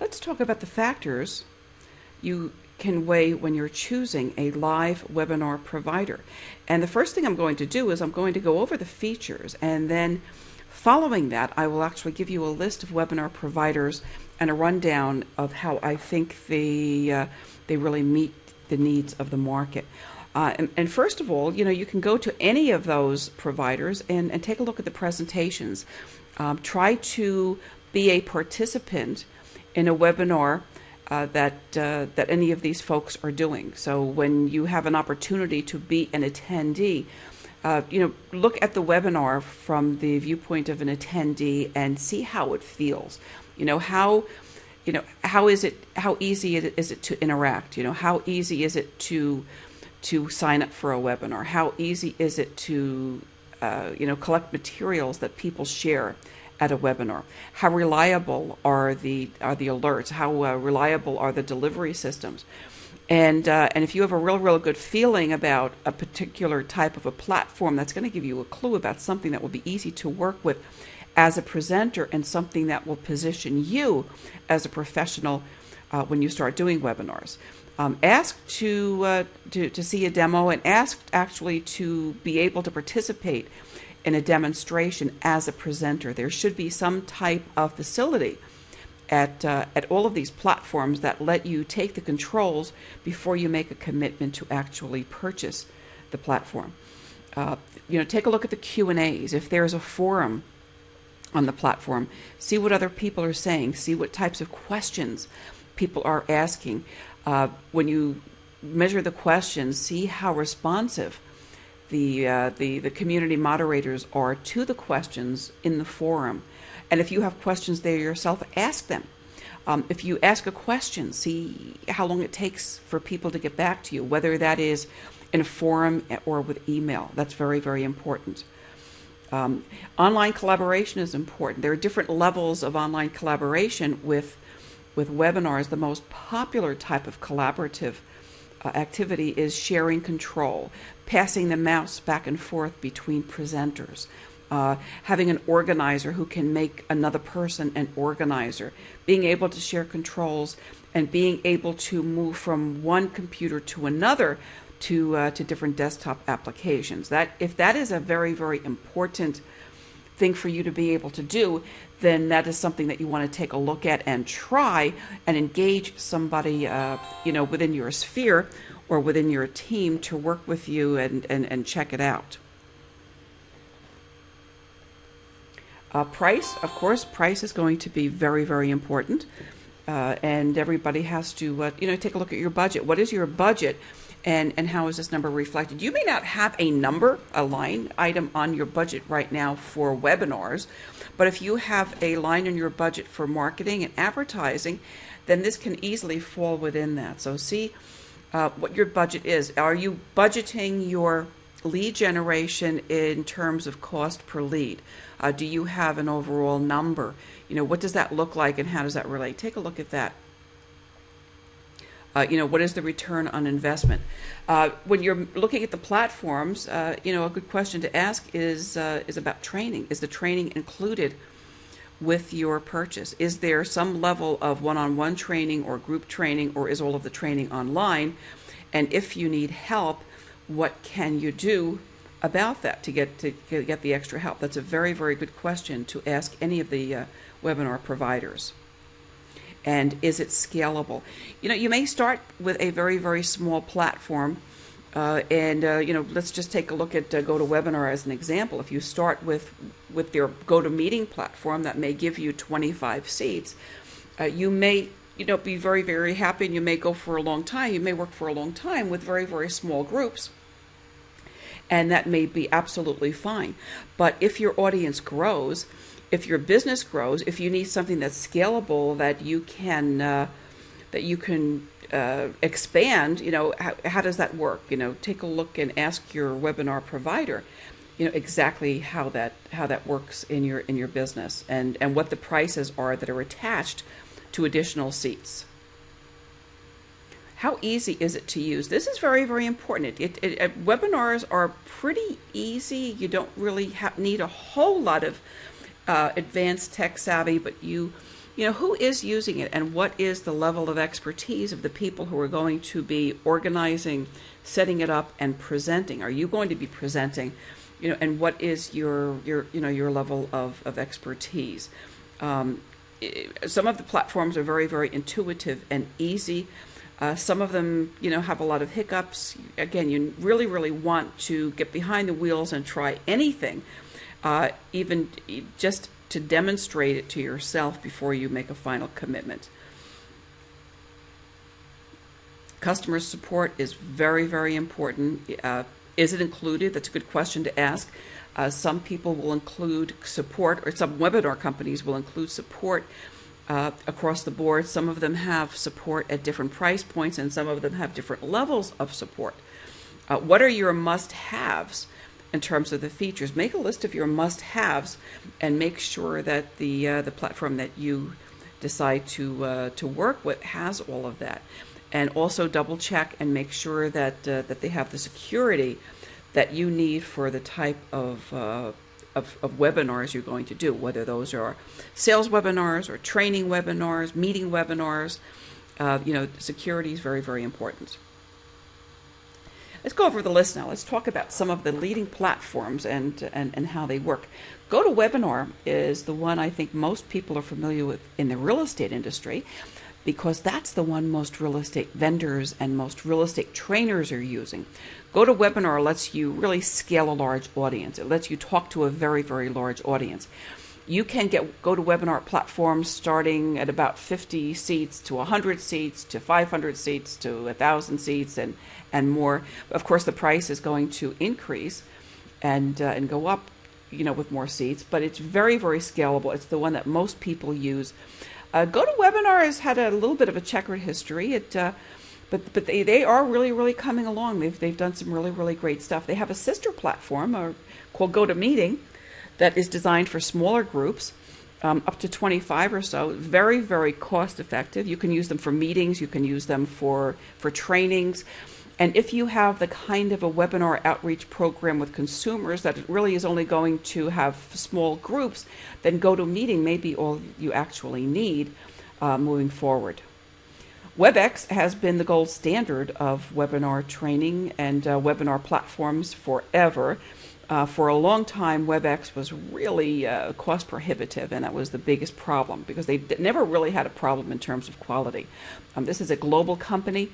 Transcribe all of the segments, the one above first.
Let's talk about the factors you can weigh when you're choosing a live webinar provider. And the first thing I'm going to do is I'm going to go over the features, and then following that I will actually give you a list of webinar providers and a rundown of how I think they really meet the needs of the market. And first of all, you can go to any of those providers and take a look at the presentations. Try to be a participant in a webinar that any of these folks are doing. So when you have an opportunity to be an attendee, look at the webinar from the viewpoint of an attendee and see how it feels. How easy is it to interact? How easy is it to sign up for a webinar? How easy is it to collect materials that people share at a webinar? How reliable are the alerts? How reliable are the delivery systems? And if you have a real good feeling about a particular type of a platform, that's going to give you a clue about something that will be easy to work with as a presenter and something that will position you as a professional when you start doing webinars. Ask to see a demo, and ask actually to be able to participate in a demonstration as a presenter. There should be some type of facility at all of these platforms that let you take the controls before you make a commitment to actually purchase the platform. Take a look at the Q&As. If there's a forum on the platform, see what other people are saying, see what types of questions people are asking. When you measure the questions, see how responsive the community moderators are to the questions in the forum. And if you have questions there yourself, ask them. If you ask a question, see how long it takes for people to get back to you, whether that is in a forum or with email. That's very, very important. Online collaboration is important. There are different levels of online collaboration with webinars. The most popular type of collaborative activity is sharing control, passing the mouse back and forth between presenters, having an organizer who can make another person an organizer, being able to share controls, and being able to move from one computer to another to different desktop applications. If that is a very, very important thing for you to be able to do, then that is something that you want to take a look at and try and engage somebody within your sphere or within your team to work with you and check it out. Price, of course, price is going to be very, very important. And everybody has to take a look at your budget. What is your budget? And how is this number reflected? You may not have a number, a line item on your budget right now for webinars, but if you have a line in your budget for marketing and advertising, then this can easily fall within that. So see what your budget is. Are you budgeting your lead generation in terms of cost per lead? Do you have an overall number? What does that look like and how does that relate? Take a look at that. What is the return on investment? When you're looking at the platforms, a good question to ask is about training. Is the training included with your purchase? Is there some level of one-on-one training or group training, or is all of the training online? And if you need help, what can you do about that to get the extra help? That's a very, very good question to ask any of the webinar providers. And is it scalable? You may start with a very, very small platform, let's just take a look at GoToWebinar as an example. If you start with their GoToMeeting platform that may give you 25 seats, you may be very, very happy, and you may go for a long time. You may work for a long time with very, very small groups, and that may be absolutely fine. But if your audience grows, if your business grows, if you need something that's scalable, that you can expand, how does that work? Take a look and ask your webinar provider, exactly how that works in your business, and what the prices are that are attached to additional seats. How easy is it to use? This is very, very important. Webinars are pretty easy. You don't really need a whole lot of advanced tech savvy, but you who is using it and what is the level of expertise of the people who are going to be organizing, setting it up, and presenting. Are you going to be presenting? And what is your level of expertise? Some of the platforms are very, very intuitive and easy. Some of them, have a lot of hiccups. Again, you really, really want to get behind the wheels and try anything, even just to demonstrate it to yourself before you make a final commitment. Customer support is very, very important. Is it included? That's a good question to ask. Some people will include support, or some webinar companies will include support across the board. Some of them have support at different price points, and some of them have different levels of support. What are your must-haves in terms of the features? Make a list of your must-haves and make sure that the platform that you decide to work with has all of that. And also double check and make sure that that they have the security that you need for the type of webinars you're going to do, whether those are sales webinars or training webinars, meeting webinars. Security is very, very important. Let's go over the list now. Let's talk about some of the leading platforms and how they work. GoToWebinar is the one I think most people are familiar with in the real estate industry, because that's the one most real estate vendors and most real estate trainers are using. GoToWebinar lets you really scale a large audience. It lets you talk to a very, very large audience. You can get GoToWebinar platforms starting at about 50 seats to 100 seats to 500 seats to 1,000 seats and more. Of course, the price is going to increase and go up, with more seats, but it's very, very scalable. It's the one that most people use. GoToWebinar has had a little bit of a checkered history. But they are really, really coming along. They've done some really, really great stuff. They have a sister platform called GoToMeeting that is designed for smaller groups, up to 25 or so. Very, very cost effective. You can use them for meetings. You can use them for trainings. And if you have the kind of a webinar outreach program with consumers that it really is only going to have small groups, then GoToMeeting may be all you actually need moving forward. WebEx has been the gold standard of webinar training and webinar platforms forever. For a long time, WebEx was really cost prohibitive, and that was the biggest problem because they never really had a problem in terms of quality. This is a global company.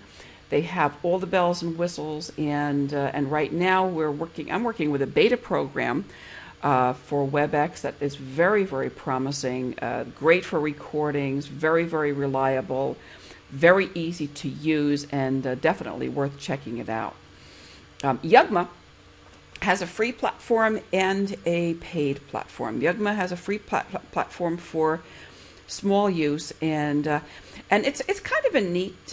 They have all the bells and whistles, and right now I'm working with a beta program for WebEx that is very, very promising, great for recordings, very, very reliable, very easy to use, and definitely worth checking it out. Yugma has a free platform and a paid platform. Yugma has a free platform for small use, and it's kind of a neat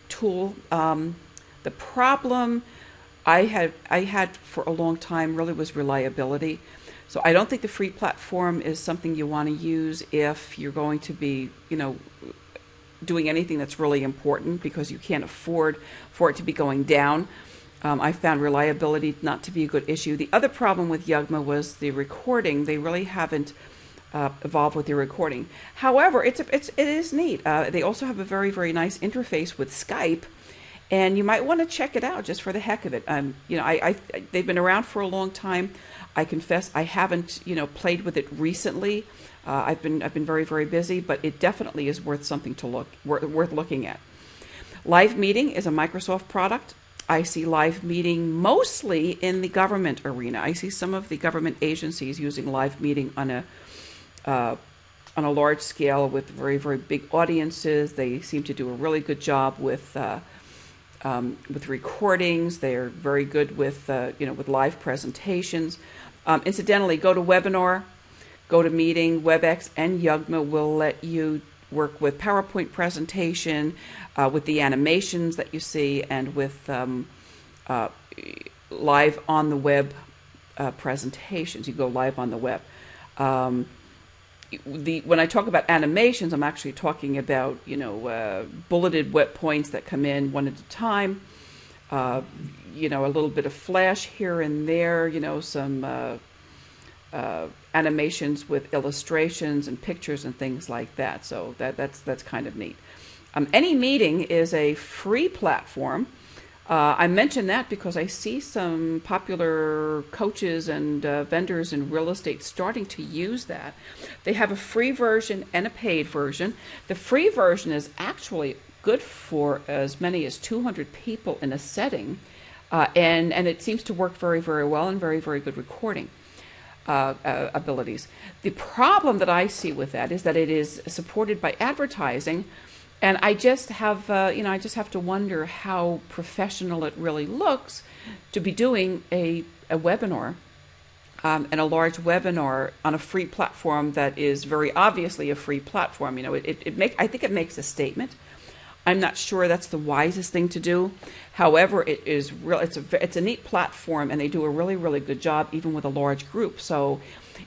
tool. The problem I had for a long time really was reliability. So I don't think the free platform is something you want to use if you're going to be, doing anything that's really important, because you can't afford for it to be going down. I found reliability not to be a good issue. The other problem with Yugma was the recording. They really haven't evolved with the recording. However, it is neat. They also have a very, very nice interface with Skype, and you might want to check it out just for the heck of it. They've been around for a long time. I confess I haven't, played with it recently. I've been very, very busy, but it definitely is worth something to worth looking at. Live Meeting is a Microsoft product. I see Live Meeting mostly in the government arena. I see some of the government agencies using Live Meeting on a large scale with very, very big audiences. They seem to do a really good job with recordings. They're very good with with live presentations. Incidentally, GoToWebinar, GoToMeeting, WebEx, and Yugma will let you work with PowerPoint presentation, with the animations that you see, and with live on the web presentations. You go live on the web. When I talk about animations, I'm actually talking about bulleted web points that come in one at a time. A little bit of flash here and there. Some animations with illustrations and pictures and things like that. So that's kind of neat. AnyMeeting is a free platform. I mention that because I see some popular coaches and vendors in real estate starting to use that. They have a free version and a paid version. The free version is actually good for as many as 200 people in a setting, and it seems to work very, very well, and very, very good recording abilities. The problem that I see with that is that it is supported by advertising. And I just have, I just have to wonder how professional it really looks to be doing a webinar and a large webinar on a free platform that is very obviously a free platform. I think it makes a statement. I'm not sure that's the wisest thing to do. However, it's a neat platform, and they do a really, really good job even with a large group. So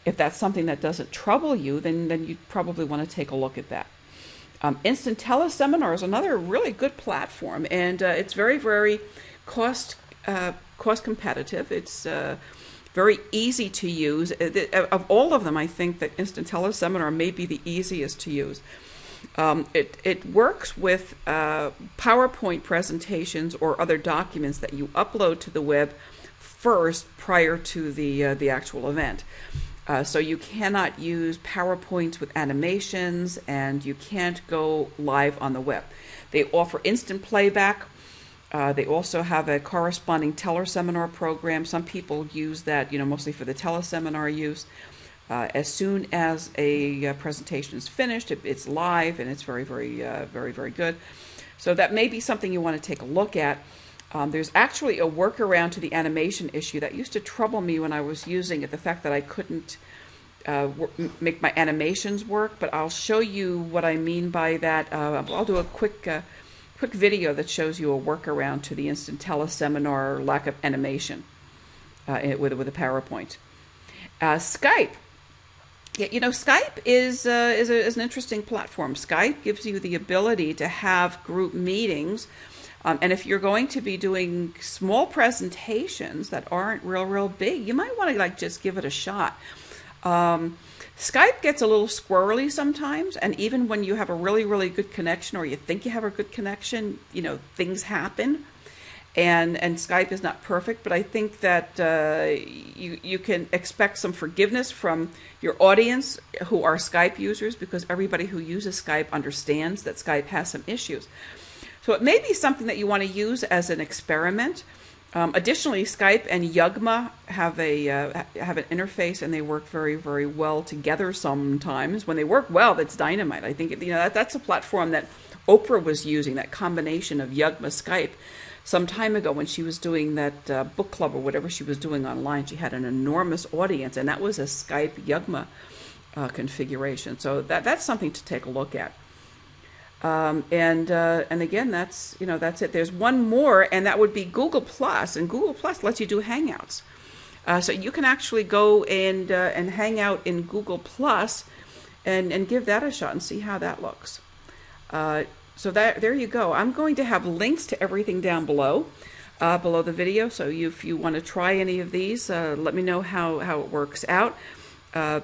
if that's something that doesn't trouble you, then you probably want to take a look at that. Instant Teleseminar is another really good platform, and it's very, very cost competitive. It's very easy to use. Of all of them, I think that Instant Teleseminar may be the easiest to use. It works with PowerPoint presentations or other documents that you upload to the web first prior to the actual event. So you cannot use PowerPoints with animations, and you can't go live on the web. They offer instant playback. They also have a corresponding teleseminar program. Some people use that, mostly for the teleseminar use. As soon as a presentation is finished, it's live, and it's very, very, very, very good. So that may be something you want to take a look at. There's actually a workaround to the animation issue that used to trouble me when I was using it, the fact that I couldn't make my animations work, but I'll show you what I mean by that. I'll do a quick video that shows you a workaround to the Instant Teleseminar lack of animation with a PowerPoint. Skype. Yeah, Skype is an interesting platform. Skype gives you the ability to have group meetings. And if you're going to be doing small presentations that aren't real big, you might want to just give it a shot. Skype gets a little squirrely sometimes, and even when you have a really, really good connection, or you think you have a good connection, things happen. And Skype is not perfect, but I think that you can expect some forgiveness from your audience who are Skype users, because everybody who uses Skype understands that Skype has some issues. So it may be something that you want to use as an experiment. Additionally, Skype and Yugma have an interface, and they work very, very well together sometimes. When they work well, that's dynamite. I think that's a platform that Oprah was using, that combination of Yugma Skype. Some time ago when she was doing that book club or whatever she was doing online, she had an enormous audience, and that was a Skype Yugma configuration. So that's something to take a look at. And again, that's it. There's one more, and that would be Google Plus, and Google Plus lets you do Hangouts. So you can actually go and hang out in Google Plus, and give that a shot and see how that looks. So there you go. I'm going to have links to everything down below the video. So if you want to try any of these, let me know how it works out.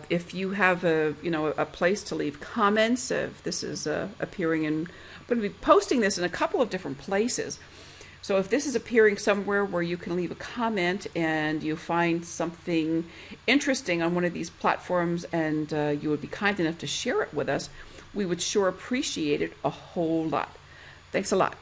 If you have a place to leave comments, if this is appearing in, I'm going to be posting this in a couple of different places. So if this is appearing somewhere where you can leave a comment and you find something interesting on one of these platforms, and you would be kind enough to share it with us, we would sure appreciate it a whole lot. Thanks a lot.